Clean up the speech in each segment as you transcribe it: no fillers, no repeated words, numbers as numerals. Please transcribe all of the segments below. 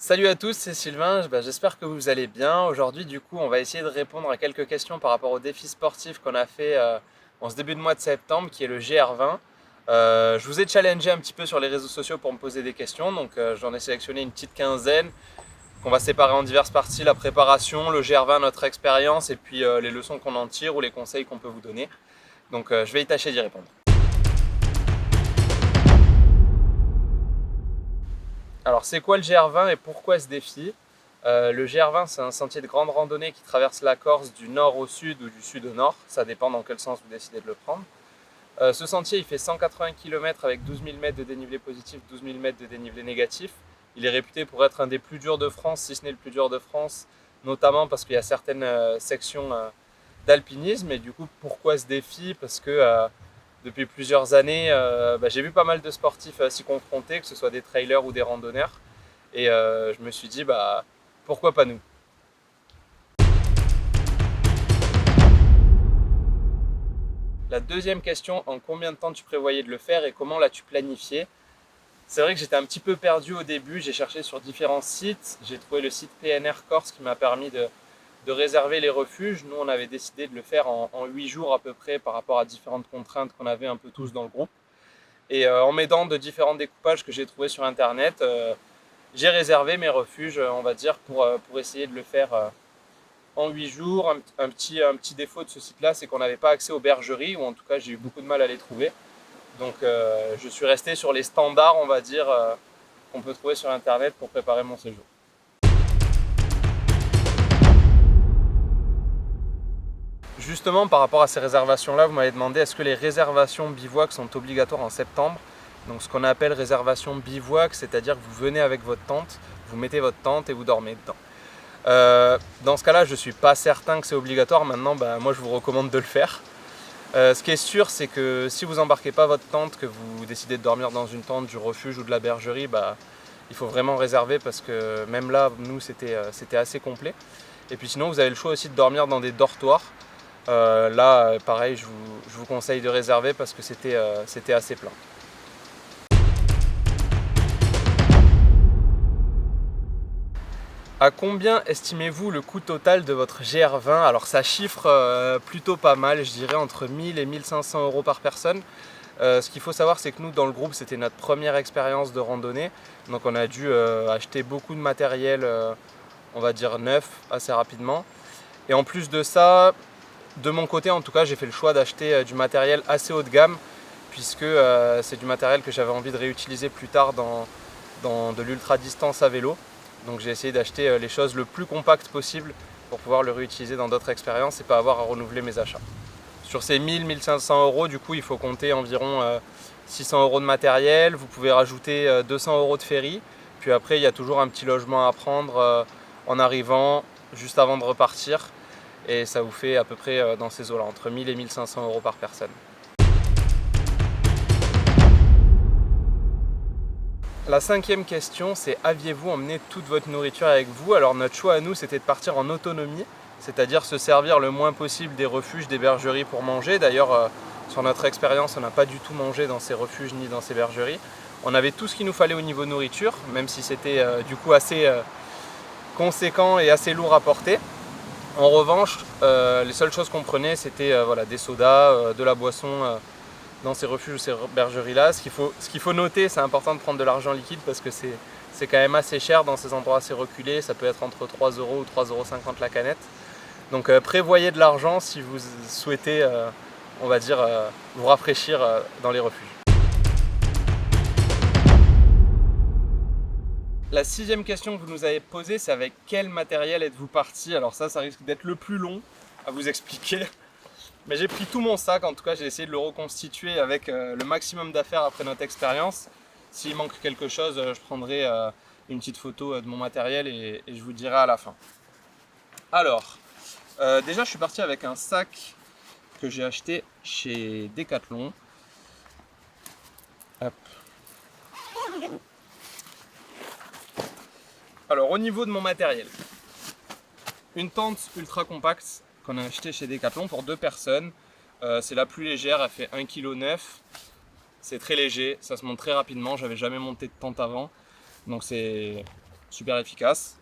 Salut à tous, c'est Sylvain, j'espère que vous allez bien. Aujourd'hui du coup on va essayer de répondre à quelques questions par rapport au défi sportif qu'on a fait en ce début de mois de septembre qui est le GR20. Je vous ai challengé un petit peu sur les réseaux sociaux pour me poser des questions, donc j'en ai sélectionné une petite quinzaine qu'on va séparer en diverses parties, la préparation, le GR20, notre expérience et puis les leçons qu'on en tire ou les conseils qu'on peut vous donner. Donc je vais y tâcher d'y répondre. Alors c'est quoi le GR20 et pourquoi ce défi? Le GR20 c'est un sentier de grande randonnée qui traverse la Corse du nord au sud ou du sud au nord, ça dépend dans quel sens vous décidez de le prendre. Ce sentier il fait 180 km avec 12 000 mètres de dénivelé positif, 12 000 mètres de dénivelé négatif. Il est réputé pour être un des plus durs de France, si ce n'est le plus dur de France, notamment parce qu'il y a certaines sections d'alpinisme. Et du coup pourquoi ce défi? Parce que depuis plusieurs années, j'ai vu pas mal de sportifs s'y confronter, que ce soit des trailers ou des randonneurs. Et je me suis dit, pourquoi pas nous? La deuxième question, en combien de temps tu prévoyais de le faire et comment l'as-tu planifié? C'est vrai que j'étais un petit peu perdu au début, j'ai cherché sur différents sites, j'ai trouvé le site PNR Corse qui m'a permis de réserver les refuges. Nous, on avait décidé de le faire en 8 jours à peu près par rapport à différentes contraintes qu'on avait un peu tous dans le groupe. Et en m'aidant de différents découpages que j'ai trouvés sur internet, j'ai réservé mes refuges, on va dire, pour essayer de le faire en 8 jours. Un petit défaut de ce site-là, c'est qu'on n'avait pas accès aux bergeries, ou en tout cas j'ai eu beaucoup de mal à les trouver. Donc je suis resté sur les standards, on va dire, qu'on peut trouver sur internet pour préparer mon séjour. Justement, par rapport à ces réservations-là, vous m'avez demandé est-ce que les réservations bivouac sont obligatoires en septembre. Donc ce qu'on appelle réservation bivouac, c'est-à-dire que vous venez avec votre tente, vous mettez votre tente et vous dormez dedans. Dans ce cas-là, je ne suis pas certain que c'est obligatoire. Maintenant, moi, je vous recommande de le faire. Ce qui est sûr, c'est que si vous embarquez pas votre tente, que vous décidez de dormir dans une tente du refuge ou de la bergerie, il faut vraiment réserver parce que même là, nous, c'était assez complet. Et puis sinon, vous avez le choix aussi de dormir dans des dortoirs. Là, pareil, je vous conseille de réserver parce que c'était assez plein. À combien estimez-vous le coût total de votre GR20? Alors ça chiffre plutôt pas mal, je dirais entre 1000 et 1500 euros par personne. Ce qu'il faut savoir, c'est que nous, dans le groupe, c'était notre première expérience de randonnée. Donc on a dû acheter beaucoup de matériel, on va dire neuf, assez rapidement. Et en plus de ça, de mon côté en tout cas, j'ai fait le choix d'acheter du matériel assez haut de gamme, puisque c'est du matériel que j'avais envie de réutiliser plus tard dans de l'ultra distance à vélo. Donc j'ai essayé d'acheter les choses le plus compactes possible pour pouvoir le réutiliser dans d'autres expériences et pas avoir à renouveler mes achats. Sur ces 1000-1500 euros, du coup, il faut compter environ 600 euros de matériel. Vous pouvez rajouter 200 euros de ferry. Puis après, il y a toujours un petit logement à prendre en arrivant, juste avant de repartir. Et ça vous fait à peu près dans ces eaux-là, entre 1000 et 1500 euros par personne. La cinquième question, c'est aviez-vous emmené toute votre nourriture avec vous? Alors notre choix à nous, c'était de partir en autonomie, c'est-à-dire se servir le moins possible des refuges, des bergeries pour manger. D'ailleurs, sur notre expérience, on n'a pas du tout mangé dans ces refuges ni dans ces bergeries. On avait tout ce qu'il nous fallait au niveau nourriture, même si c'était du coup assez conséquent et assez lourd à porter. En revanche, les seules choses qu'on prenait, c'était des sodas, de la boisson dans ces refuges ou ces bergeries-là. Ce qu'il faut noter, c'est important de prendre de l'argent liquide parce que c'est quand même assez cher dans ces endroits assez reculés. Ça peut être entre 3 euros ou 3,50 € la canette. Donc prévoyez de l'argent si vous souhaitez, vous rafraîchir dans les refuges. La sixième question que vous nous avez posée, c'est avec quel matériel êtes-vous parti? Alors ça risque d'être le plus long à vous expliquer. Mais j'ai pris tout mon sac, en tout cas j'ai essayé de le reconstituer avec le maximum d'affaires après notre expérience. S'il manque quelque chose, je prendrai une petite photo de mon matériel et je vous dirai à la fin. Alors, déjà je suis parti avec un sac que j'ai acheté chez Decathlon. Hop. Alors au niveau de mon matériel, une tente ultra compacte qu'on a acheté chez Decathlon pour 2 personnes. C'est la plus légère, elle fait 1,9 kg. C'est très léger, ça se monte très rapidement. J'avais jamais monté de tente avant, donc c'est super efficace.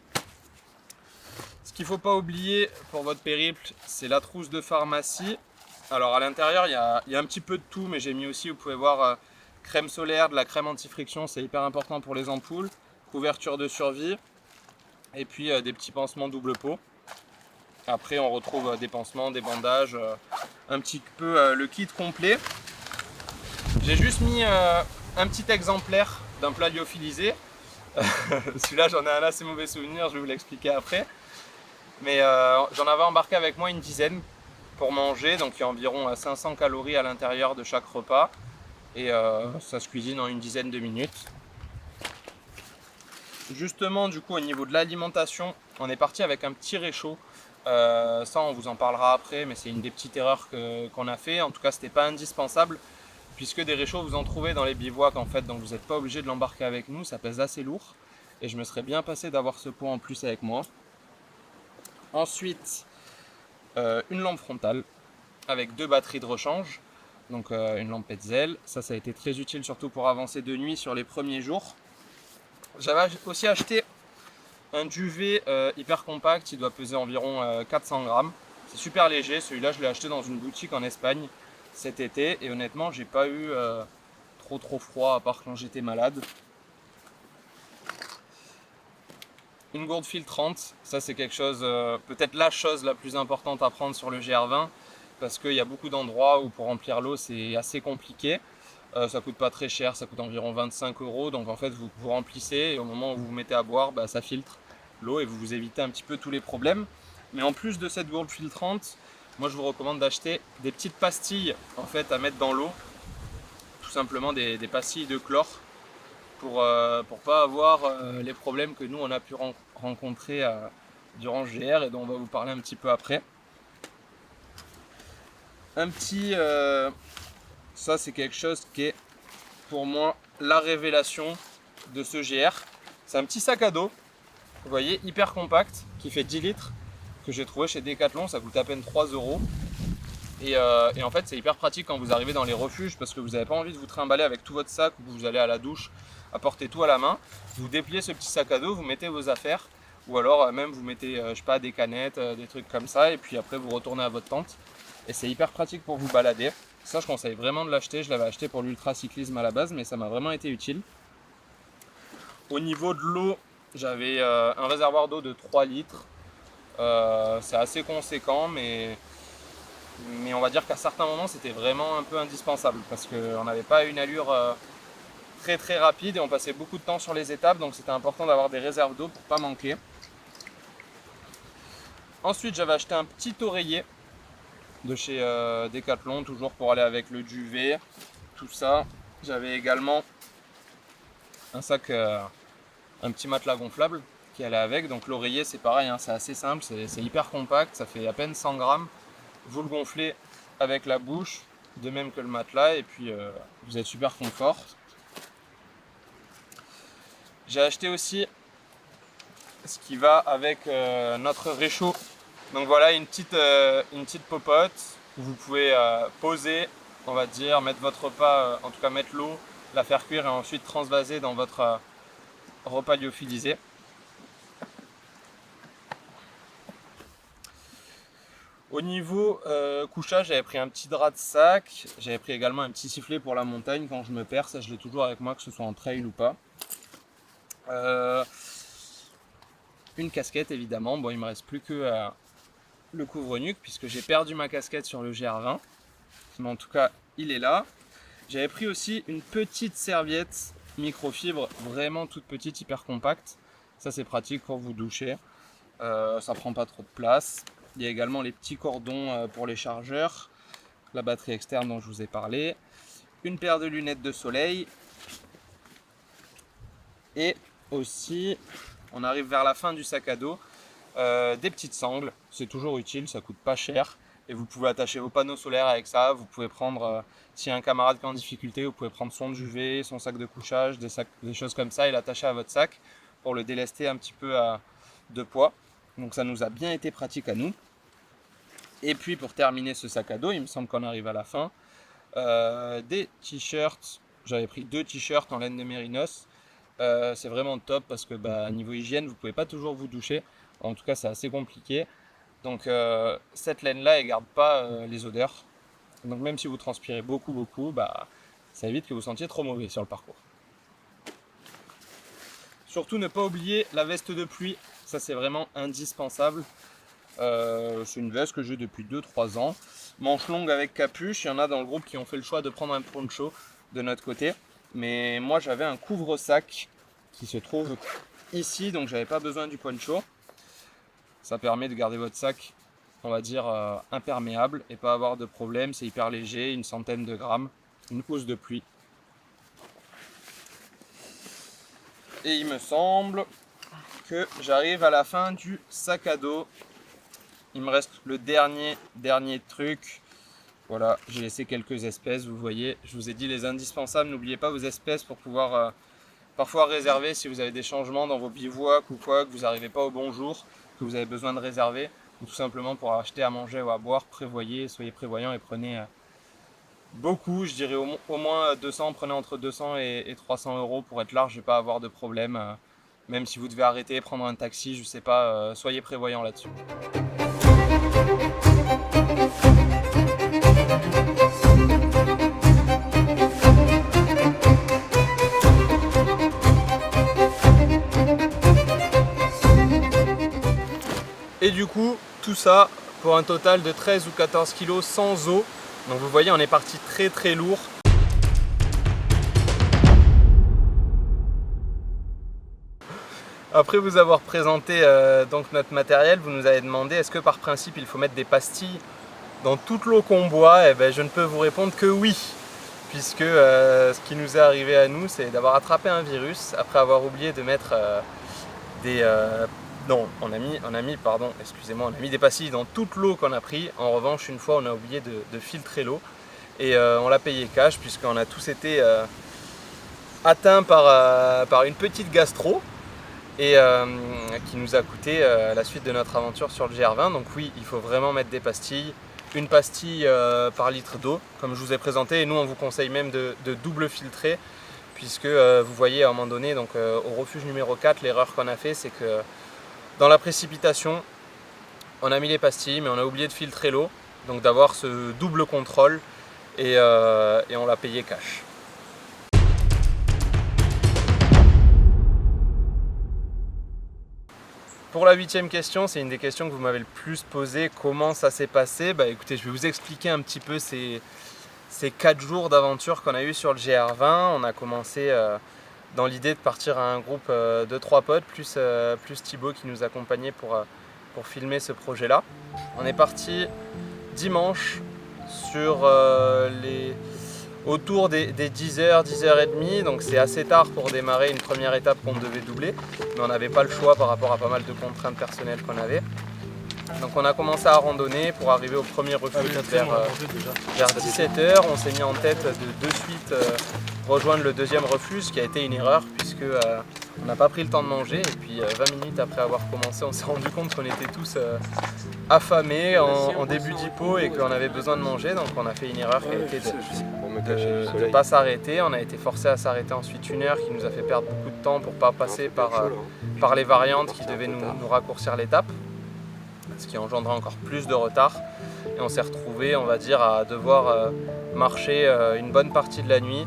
Ce qu'il ne faut pas oublier pour votre périple, c'est la trousse de pharmacie. Alors à l'intérieur, il y a un petit peu de tout, mais j'ai mis aussi, vous pouvez voir, crème solaire, de la crème anti-friction, c'est hyper important pour les ampoules, couverture de survie, et puis des petits pansements double peau. Après, on retrouve des pansements, des bandages, un petit peu le kit complet. J'ai juste mis un petit exemplaire d'un plat lyophilisé. Celui-là, j'en ai un assez mauvais souvenir, je vais vous l'expliquer après. Mais j'en avais embarqué avec moi une dizaine pour manger, donc il y a environ 500 calories à l'intérieur de chaque repas. Et ça se cuisine en une dizaine de minutes. Justement, du coup, au niveau de l'alimentation, on est parti avec un petit réchaud. Ça, on vous en parlera après, mais c'est une des petites erreurs qu'on a fait. En tout cas, c'était pas indispensable, puisque des réchauds, vous en trouvez dans les bivouacs en fait, donc vous n'êtes pas obligé de l'embarquer avec nous. Ça pèse assez lourd, et je me serais bien passé d'avoir ce poids en plus avec moi. Ensuite, une lampe frontale avec 2 batteries de rechange, donc une lampe Petzl. Ça a été très utile, surtout pour avancer de nuit sur les premiers jours. J'avais aussi acheté un duvet hyper compact, il doit peser environ 400 grammes. C'est super léger, celui-là je l'ai acheté dans une boutique en Espagne cet été et honnêtement j'ai pas eu trop froid à part quand j'étais malade. Une gourde filtrante, ça c'est quelque chose, peut-être la chose la plus importante à prendre sur le GR20 parce qu'il y a beaucoup d'endroits où pour remplir l'eau c'est assez compliqué. Ça coûte pas très cher, ça coûte environ 25 €, donc en fait vous remplissez et au moment où vous vous mettez à boire, ça filtre l'eau et vous vous évitez un petit peu tous les problèmes. Mais en plus de cette gourde filtrante, moi je vous recommande d'acheter des petites pastilles en fait à mettre dans l'eau, tout simplement des pastilles de chlore pour pas avoir les problèmes que nous on a pu rencontrer durant le GR et dont on va vous parler un petit peu après. Un petit, ça c'est quelque chose qui est pour moi la révélation de ce GR. C'est un petit sac à dos, vous voyez, hyper compact, qui fait 10 litres, que j'ai trouvé chez Decathlon, ça coûte à peine 3 €. Et en fait c'est hyper pratique quand vous arrivez dans les refuges parce que vous n'avez pas envie de vous trimballer avec tout votre sac ou vous allez à la douche à porter tout à la main. Vous dépliez ce petit sac à dos, vous mettez vos affaires ou alors même vous mettez je sais pas, des canettes, des trucs comme ça et puis après vous retournez à votre tente et c'est hyper pratique pour vous balader. Ça je conseille vraiment de l'acheter, je l'avais acheté pour l'ultracyclisme à la base mais ça m'a vraiment été utile. Au niveau de l'eau, j'avais un réservoir d'eau de 3 litres, c'est assez conséquent mais on va dire qu'à certains moments c'était vraiment un peu indispensable parce qu'on n'avait pas une allure très rapide et on passait beaucoup de temps sur les étapes, donc c'était important d'avoir des réserves d'eau pour pas manquer. Ensuite j'avais acheté un petit oreiller de chez Decathlon, toujours pour aller avec le duvet, tout ça. J'avais également un sac, un petit matelas gonflable qui allait avec, donc l'oreiller c'est pareil, hein, c'est assez simple, c'est hyper compact, ça fait à peine 100 grammes. Vous le gonflez avec la bouche, de même que le matelas, et puis vous êtes super confort. J'ai acheté aussi ce qui va avec notre réchaud. Donc voilà une petite popote où vous pouvez poser, on va dire, mettre votre repas, en tout cas mettre l'eau, la faire cuire et ensuite transvaser dans votre repas lyophilisé. Au niveau couchage, j'avais pris un petit drap de sac, j'avais pris également un petit sifflet pour la montagne quand je me perds, ça je l'ai toujours avec moi que ce soit en trail ou pas. Une casquette évidemment, bon il me reste plus que le couvre-nuque puisque j'ai perdu ma casquette sur le GR20, mais en tout cas il est là. J'avais pris aussi une petite serviette microfibre, vraiment toute petite, hyper compacte, ça c'est pratique pour vous doucher, ça prend pas trop de place. Il y a également les petits cordons pour les chargeurs, la batterie externe dont je vous ai parlé, une paire de lunettes de soleil et aussi, on arrive vers la fin du sac à dos, des petites sangles, c'est toujours utile, ça coûte pas cher et vous pouvez attacher vos panneaux solaires avec ça. Vous pouvez prendre, s'il y a un camarade qui est en difficulté, vous pouvez prendre son duvet, son sac de couchage, des choses comme ça et l'attacher à votre sac pour le délester un petit peu de poids. Donc ça nous a bien été pratique à nous. Et puis pour terminer ce sac à dos, il me semble qu'on arrive à la fin, des t-shirts. J'avais pris 2 t-shirts en laine de mérinos C'est vraiment top parce que niveau hygiène, vous pouvez pas toujours vous doucher. En tout cas, c'est assez compliqué. Donc cette laine-là, elle garde pas les odeurs. Donc même si vous transpirez beaucoup, ça évite que vous sentiez trop mauvais sur le parcours. Surtout ne pas oublier la veste de pluie, ça c'est vraiment indispensable. C'est une veste que j'ai depuis 2-3 ans. Manche longue avec capuche, il y en a dans le groupe qui ont fait le choix de prendre un poncho de notre côté. Mais moi j'avais un couvre-sac qui se trouve ici, donc j'avais pas besoin du poncho. Ça permet de garder votre sac, on va dire, imperméable et pas avoir de problème. C'est hyper léger, une centaine de grammes, une housse de pluie. Et il me semble que j'arrive à la fin du sac à dos. Il me reste le dernier truc. Voilà, j'ai laissé quelques espèces, vous voyez. Je vous ai dit les indispensables, n'oubliez pas vos espèces pour pouvoir parfois réserver si vous avez des changements dans vos bivouacs ou quoi, que vous n'arrivez pas au bon jour, que vous avez besoin de réserver, ou tout simplement pour acheter à manger ou à boire, prévoyez, soyez prévoyants et prenez beaucoup, je dirais au moins 200, prenez entre 200 et 300 euros pour être large et pas avoir de problème. Même si vous devez arrêter, prendre un taxi, je sais pas, soyez prévoyants là-dessus. Et du coup, tout ça pour un total de 13 ou 14 kg sans eau. Donc vous voyez, on est parti très lourd. Après vous avoir présenté donc notre matériel, vous nous avez demandé est-ce que par principe il faut mettre des pastilles dans toute l'eau qu'on boit. Et je ne peux vous répondre que oui, puisque ce qui nous est arrivé à nous, c'est d'avoir attrapé un virus après avoir oublié de mettre on a mis des pastilles dans toute l'eau qu'on a pris. En revanche, une fois, on a oublié de filtrer l'eau et on l'a payé cash puisqu'on a tous été atteints par une petite gastro et qui nous a coûté la suite de notre aventure sur le GR20. Donc oui, il faut vraiment mettre des pastilles. Une pastille par litre d'eau, comme je vous ai présenté, et nous on vous conseille même de double filtrer, puisque vous voyez à un moment donné, donc au refuge numéro 4, l'erreur qu'on a fait, c'est que dans la précipitation, on a mis les pastilles, mais on a oublié de filtrer l'eau, donc d'avoir ce double contrôle, et on l'a payé cash. Pour la 8e question, c'est une des questions que vous m'avez le plus posée. Comment ça s'est passé? Écoutez, je vais vous expliquer un petit peu ces 4 jours d'aventure qu'on a eu sur le GR20. On a commencé dans l'idée de partir à un groupe de 3 potes, plus Thibaut qui nous accompagnait pour filmer ce projet-là. On est parti dimanche sur autour des 10h, 10h30, donc c'est assez tard pour démarrer une première étape qu'on devait doubler, mais on n'avait pas le choix par rapport à pas mal de contraintes personnelles qu'on avait. Donc on a commencé à randonner pour arriver au premier refuge vers 17h. On s'est mis en tête de suite rejoindre le deuxième refuge, ce qui a été une erreur puisque on n'a pas pris le temps de manger et puis 20 minutes après avoir commencé, on s'est rendu compte qu'on était tous affamés en début d'hypo et qu'on avait besoin de manger. Donc on a fait une erreur qui a été de ne pas s'arrêter. On a été forcé à s'arrêter ensuite 1 heure qui nous a fait perdre beaucoup de temps pour ne pas passer par les variantes qui devaient nous raccourcir l'étape, ce qui engendrait encore plus de retard. Et on s'est retrouvé, on va dire, à devoir marcher une bonne partie de la nuit.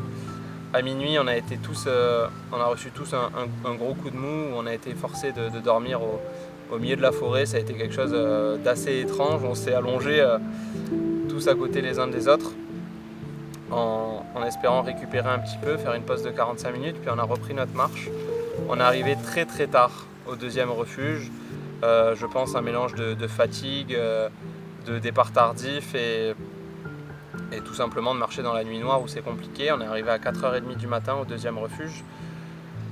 À minuit, on a reçu tous un gros coup de mou, où on a été forcé de dormir au milieu de la forêt. Ça a été quelque chose d'assez étrange. On s'est allongés tous à côté les uns des autres en espérant récupérer un petit peu, faire une pause de 45 minutes, puis on a repris notre marche. On est arrivé très tard au deuxième refuge. Je pense un mélange de fatigue, de départ tardif et tout simplement de marcher dans la nuit noire où c'est compliqué. On est arrivé à 4h30 du matin au deuxième refuge.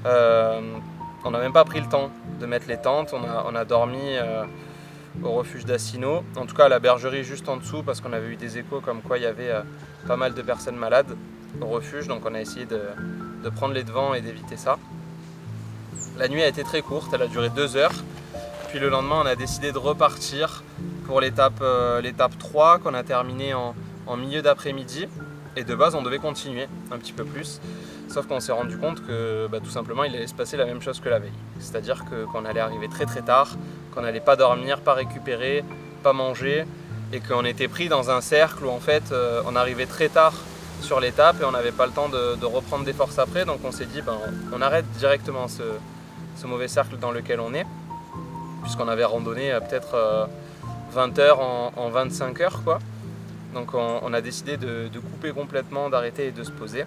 On n'a même pas pris le temps de mettre les tentes. On a dormi au refuge d'Assino, en tout cas à la bergerie juste en dessous, parce qu'on avait eu des échos comme quoi il y avait pas mal de personnes malades au refuge, donc on a essayé de prendre les devants et d'éviter ça. La nuit a été très courte, elle a duré 2 heures. Puis le lendemain, on a décidé de repartir pour l'étape 3 qu'on a terminée en milieu d'après-midi. Et de base on devait continuer un petit peu plus, sauf qu'on s'est rendu compte que tout simplement il allait se passer la même chose que la veille. C'est-à-dire qu'on allait arriver très très tard, qu'on n'allait pas dormir, pas récupérer, pas manger, et qu'on était pris dans un cercle où en fait on arrivait très tard sur l'étape et on n'avait pas le temps de reprendre des forces après. Donc on s'est dit on arrête directement ce mauvais cercle dans lequel on est, puisqu'on avait randonné peut-être 20 heures en 25 heures quoi. Donc on a décidé de couper complètement, d'arrêter et de se poser.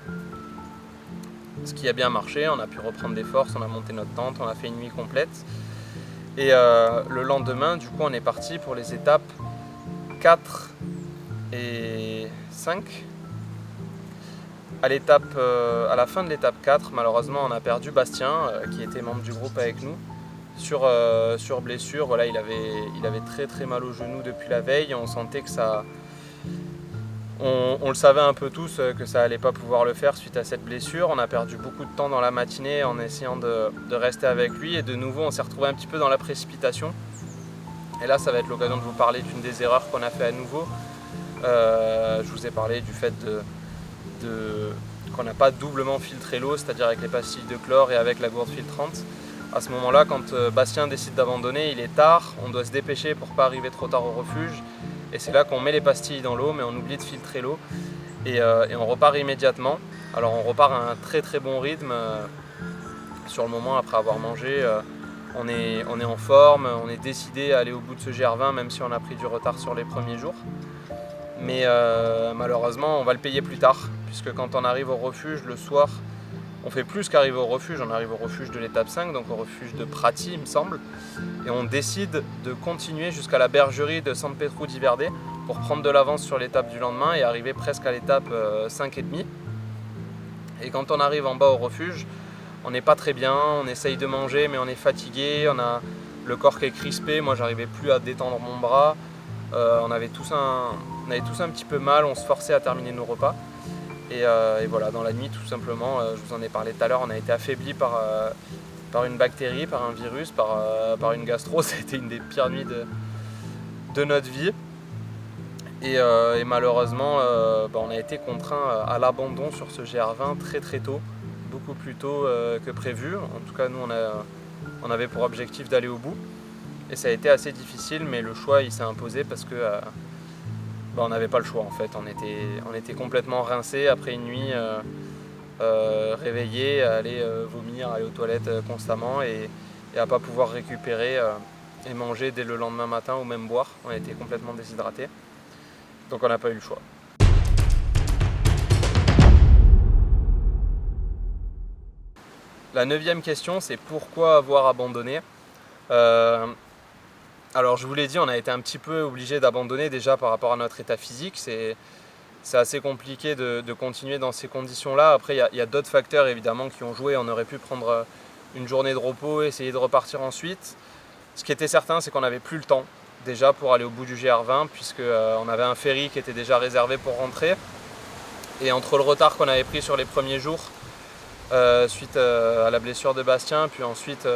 Ce qui a bien marché, on a pu reprendre des forces, on a monté notre tente, on a fait une nuit complète. Et le lendemain, du coup, on est parti pour les étapes 4 et 5. À la fin de l'étape 4, malheureusement, on a perdu Bastien, qui était membre du groupe avec nous, sur blessure. Voilà, il avait très très mal au genou depuis la veille. On sentait que ça... On le savait un peu tous que ça allait pas pouvoir le faire suite à cette blessure. On a perdu beaucoup de temps dans la matinée en essayant de rester avec lui, et de nouveau on s'est retrouvé un petit peu dans la précipitation. Et là ça va être l'occasion de vous parler d'une des erreurs qu'on a fait à nouveau. Je vous ai parlé du fait qu'on n'a pas doublement filtré l'eau, c'est-à-dire avec les pastilles de chlore et avec la gourde filtrante. À ce moment-là, quand Bastien décide d'abandonner, il est tard, on doit se dépêcher pour pas arriver trop tard au refuge. Et c'est là qu'on met les pastilles dans l'eau, mais on oublie de filtrer l'eau. Et on repart immédiatement. Alors on repart à un très très bon rythme. Sur le moment, après avoir mangé, on est en forme, on est décidé à aller au bout de ce GR20, même si on a pris du retard sur les premiers jours. Mais malheureusement, on va le payer plus tard, puisque quand on arrive au refuge le soir, on fait plus qu'arriver au refuge, on arrive au refuge de l'étape 5, donc au refuge de Prati il me semble, et on décide de continuer jusqu'à la bergerie de San Petru di Verde pour prendre de l'avance sur l'étape du lendemain et arriver presque à l'étape 5,5. Et quand on arrive en bas au refuge, on n'est pas très bien, on essaye de manger mais on est fatigué, on a le corps qui est crispé, moi j'arrivais plus à détendre mon bras, on avait tous un petit peu mal, on se forçait à terminer nos repas. Et voilà, dans la nuit tout simplement, je vous en ai parlé tout à l'heure, on a été affaibli par une bactérie, par un virus, par une gastro. Ça a été une des pires nuits de notre vie. Et malheureusement, on a été contraint à l'abandon sur ce GR20 très très tôt, beaucoup plus tôt que prévu. En tout cas, nous on avait pour objectif d'aller au bout. Et ça a été assez difficile, mais le choix il s'est imposé parce que on n'avait pas le choix en fait. On était complètement rincés après une nuit réveillés, à aller vomir, aller aux toilettes constamment et à pas pouvoir récupérer et manger dès le lendemain matin ou même boire. On était complètement déshydratés. Donc on n'a pas eu le choix. La 9e question, c'est pourquoi avoir abandonné. Alors je vous l'ai dit, on a été un petit peu obligé d'abandonner déjà par rapport à notre état physique. C'est assez compliqué de continuer dans ces conditions-là. Après il y a d'autres facteurs évidemment qui ont joué. On aurait pu prendre une journée de repos et essayer de repartir ensuite. Ce qui était certain, c'est qu'on n'avait plus le temps déjà pour aller au bout du GR20, puisqu'on avait un ferry qui était déjà réservé pour rentrer. Et entre le retard qu'on avait pris sur les premiers jours suite à la blessure de Bastien, puis ensuite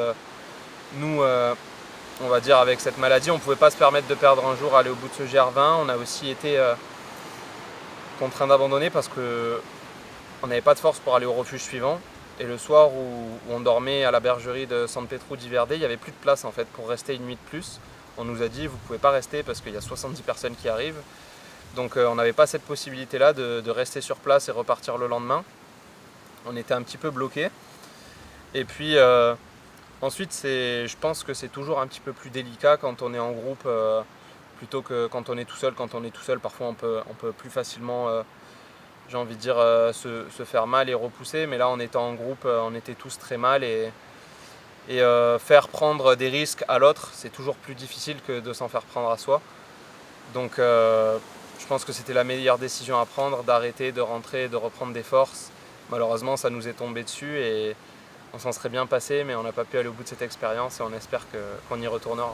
nous... on va dire avec cette maladie, on ne pouvait pas se permettre de perdre un jour à aller au bout de ce GR20. On a aussi été contraint d'abandonner parce qu'on n'avait pas de force pour aller au refuge suivant. Et le soir où on dormait à la bergerie de San Petru di Verde, il n'y avait plus de place en fait pour rester une nuit de plus. On nous a dit vous ne pouvez pas rester parce qu'il y a 70 personnes qui arrivent. Donc on n'avait pas cette possibilité-là de rester sur place et repartir le lendemain. On était un petit peu bloqués. Et puis... ensuite, je pense que c'est toujours un petit peu plus délicat quand on est en groupe plutôt que quand on est tout seul. Quand on est tout seul, parfois on peut plus facilement, j'ai envie de dire, se faire mal et repousser. Mais là, en étant en groupe, on était tous très mal et faire prendre des risques à l'autre, c'est toujours plus difficile que de s'en faire prendre à soi. Donc, je pense que c'était la meilleure décision à prendre, d'arrêter, de rentrer, de reprendre des forces. Malheureusement, ça nous est tombé dessus et on s'en serait bien passé, mais on n'a pas pu aller au bout de cette expérience et on espère qu'on y retournera.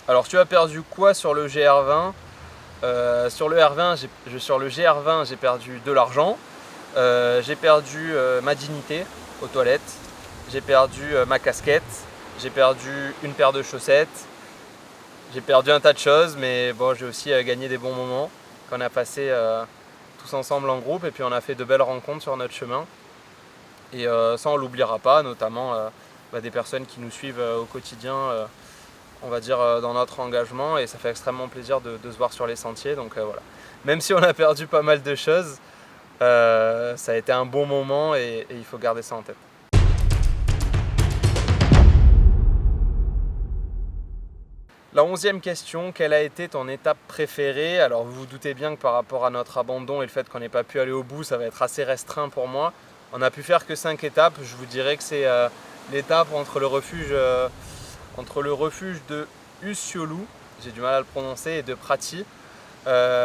Alors tu as perdu quoi sur le GR20 ? Sur le GR20, j'ai perdu de l'argent, j'ai perdu ma dignité aux toilettes, j'ai perdu ma casquette, j'ai perdu une paire de chaussettes, J'ai perdu un tas de choses, mais bon, j'ai aussi gagné des bons moments qu'on a passé tous ensemble en groupe, et puis on a fait de belles rencontres sur notre chemin. Et ça, on l'oubliera pas, notamment des personnes qui nous suivent au quotidien, on va dire dans notre engagement, et ça fait extrêmement plaisir de se voir sur les sentiers. Donc voilà. Même si on a perdu pas mal de choses, ça a été un bon moment et il faut garder ça en tête. La 11e question, quelle a été ton étape préférée? Alors vous vous doutez bien que par rapport à notre abandon et le fait qu'on n'ait pas pu aller au bout, ça va être assez restreint pour moi. On n'a pu faire que 5 étapes. Je vous dirais que c'est l'étape entre le refuge de Usiolu, j'ai du mal à le prononcer, et de Prati.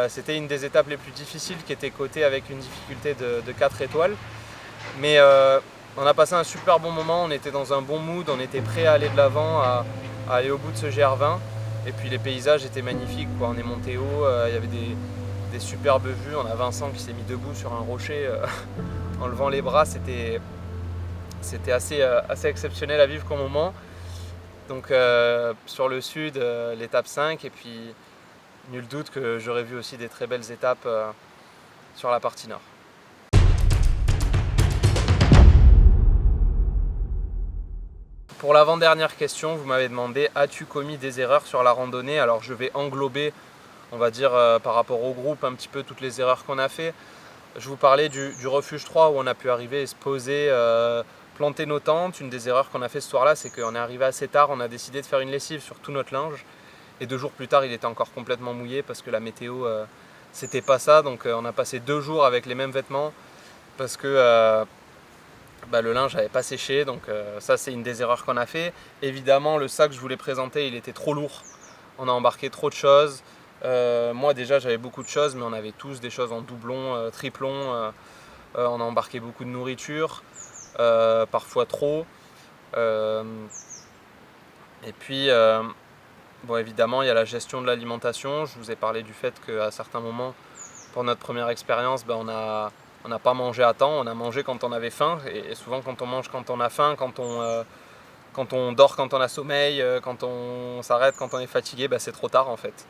C'était une des étapes les plus difficiles, qui était cotée avec une difficulté de 4 étoiles. Mais on a passé un super bon moment, on était dans un bon mood, on était prêt à aller de l'avant, à aller au bout de ce GR20. Et puis les paysages étaient magnifiques, quoi. On est monté haut, il y avait des superbes vues. On a Vincent qui s'est mis debout sur un rocher en levant les bras. C'était assez exceptionnel à vivre comme moment. Donc sur le sud, l'étape 5, et puis nul doute que j'aurais vu aussi des très belles étapes sur la partie nord. Pour l'avant-dernière question, vous m'avez demandé: as-tu commis des erreurs sur la randonnée? Alors je vais englober, on va dire par rapport au groupe, un petit peu toutes les erreurs qu'on a fait. Je vous parlais du refuge 3 où on a pu arriver et se poser, planter nos tentes. Une des erreurs qu'on a fait ce soir-là, c'est qu'on est arrivé assez tard, on a décidé de faire une lessive sur tout notre linge. Et 2 jours plus tard, il était encore complètement mouillé parce que la météo, c'était pas ça. Donc on a passé 2 jours avec les mêmes vêtements parce que le linge n'avait pas séché. Donc ça, c'est une des erreurs qu'on a fait. Évidemment, le sac que je voulais présenter, il était trop lourd. On a embarqué trop de choses. Moi déjà, j'avais beaucoup de choses, mais on avait tous des choses en doublon, triplon. On a embarqué beaucoup de nourriture, parfois trop. Et puis, bon, évidemment, il y a la gestion de l'alimentation. Je vous ai parlé du fait qu'à certains moments, pour notre première expérience, on n'a pas mangé à temps. On a mangé quand on avait faim. Et souvent, quand on mange quand on a faim, quand on dort quand on a sommeil, quand on s'arrête quand on est fatigué, c'est trop tard en fait.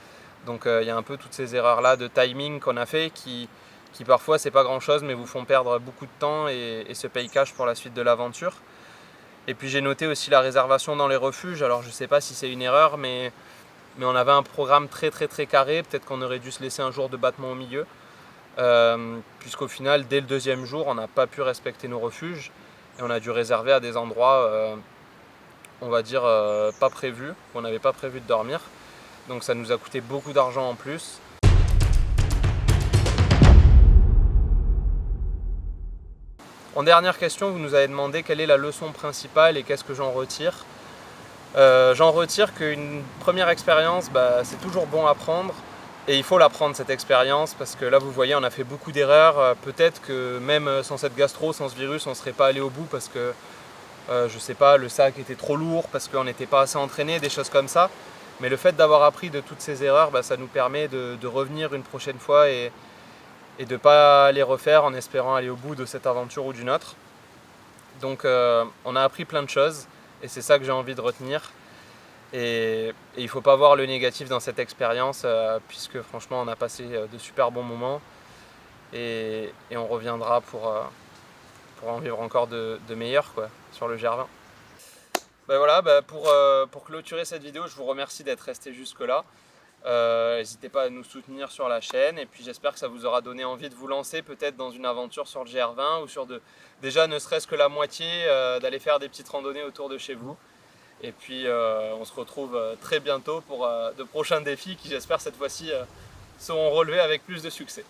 Donc il y a un peu toutes ces erreurs-là de timing qu'on a fait qui parfois, c'est pas grand-chose, mais vous font perdre beaucoup de temps et se payent cash pour la suite de l'aventure. Et puis j'ai noté aussi la réservation dans les refuges. Alors je sais pas si c'est une erreur, mais on avait un programme très carré. Peut-être qu'on aurait dû se laisser un jour de battement au milieu. Puisqu'au final, dès le 2e jour, on n'a pas pu respecter nos refuges. Et on a dû réserver à des endroits, on va dire, pas prévus, où on n'avait pas prévu de dormir. Donc ça nous a coûté beaucoup d'argent en plus. En dernière question, vous nous avez demandé quelle est la leçon principale et qu'est-ce que j'en retire. J'en retire qu'une première expérience, c'est toujours bon à prendre, et il faut la prendre cette expérience, parce que là vous voyez, on a fait beaucoup d'erreurs. Peut-être que même sans cette gastro, sans ce virus, on ne serait pas allé au bout parce que je sais pas, le sac était trop lourd, parce qu'on n'était pas assez entraîné, des choses comme ça. Mais le fait d'avoir appris de toutes ces erreurs, ça nous permet de revenir une prochaine fois et de ne pas les refaire en espérant aller au bout de cette aventure ou d'une autre. Donc on a appris plein de choses et c'est ça que j'ai envie de retenir. Et il ne faut pas voir le négatif dans cette expérience puisque franchement on a passé de super bons moments et on reviendra pour en vivre encore de meilleurs sur le GR20. Voilà, pour clôturer cette vidéo, je vous remercie d'être resté jusque là. N'hésitez pas à nous soutenir sur la chaîne, et puis j'espère que ça vous aura donné envie de vous lancer peut-être dans une aventure sur le GR20 ou sur déjà ne serait-ce que la moitié, d'aller faire des petites randonnées autour de chez vous. Et puis on se retrouve très bientôt pour de prochains défis qui, j'espère, cette fois-ci seront relevés avec plus de succès.